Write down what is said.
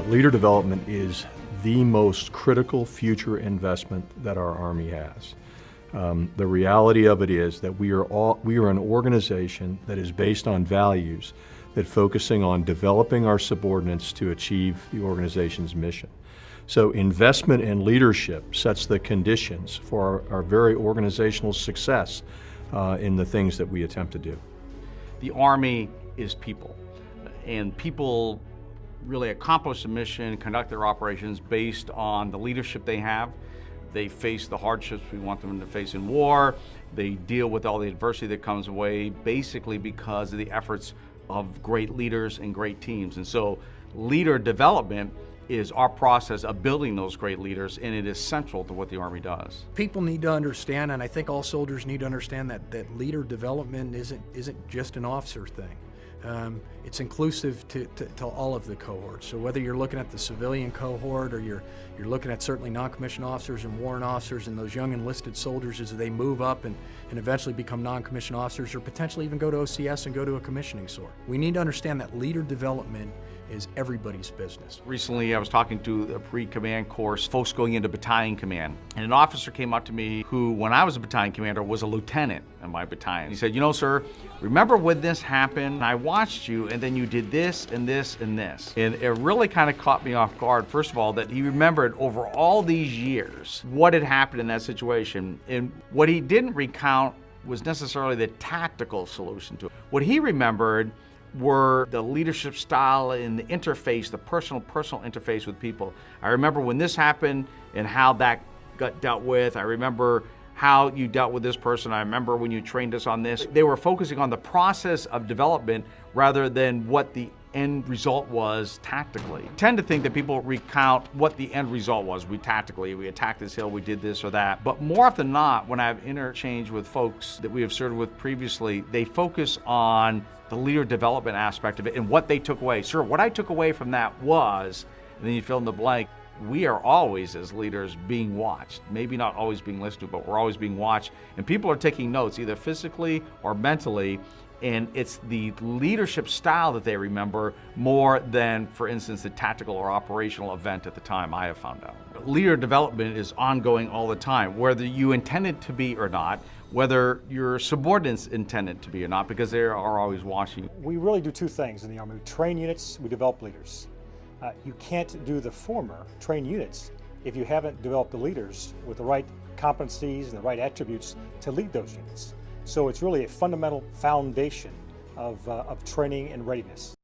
Leader development is the most critical future investment that our Army has. The reality of it is that we are an organization that is based on values that focusing on developing our subordinates to achieve the organization's mission. So investment in leadership sets the conditions for our very organizational success in the things that we attempt to do. The Army is people, and people really accomplish the mission, conduct their operations based on the leadership they have. They face the hardships we want them to face in war. They deal with all the adversity that comes away basically because of the efforts of great leaders and great teams. And so leader development is our process of building those great leaders, and it is central to what the Army does. People need to understand, and I think all soldiers need to understand, that leader development isn't just an officer thing. It's inclusive to all of the cohorts. So whether you're looking at the civilian cohort or you're looking at certainly non-commissioned officers and warrant officers and those young enlisted soldiers as they move up and eventually become non-commissioned officers or potentially even go to OCS and go to a commissioning SOR. We need to understand that leader development is everybody's business. Recently, I was talking to a pre-command course, folks going into battalion command, and an officer came up to me who, when I was a battalion commander, was a lieutenant in my battalion. He said, "You know, sir, remember when this happened? I watched you, and then you did this and this and this." And it really kind of caught me off guard, first of all, that he remembered over all these years what had happened in that situation. And what he didn't recount was necessarily the tactical solution to it. What he remembered were the leadership style and the interface, the personal interface with people. I remember when this happened and how that got dealt with. I remember how you dealt with this person. I remember when you trained us on this. They were focusing on the process of development rather than what the end result was tactically. I tend to think that people recount what the end result was. We attacked this hill, we did this or that. But more often than not, when I've interchanged with folks that we have served with previously, they focus on the leader development aspect of it and what they took away. Sir, what I took away from that was, and then you fill in the blank. We are always, as leaders, being watched. Maybe not always being listened to, but we're always being watched. And people are taking notes, either physically or mentally, and it's the leadership style that they remember more than, for instance, the tactical or operational event at the time, I have found out. Leader development is ongoing all the time, whether you intend it to be or not, whether your subordinates intend it to be or not, because they are always watching. We really do two things in the Army. We train units, we develop leaders. You can't do the former, train units, if you haven't developed the leaders with the right competencies and the right attributes to lead those units. So it's really a fundamental foundation of training and readiness.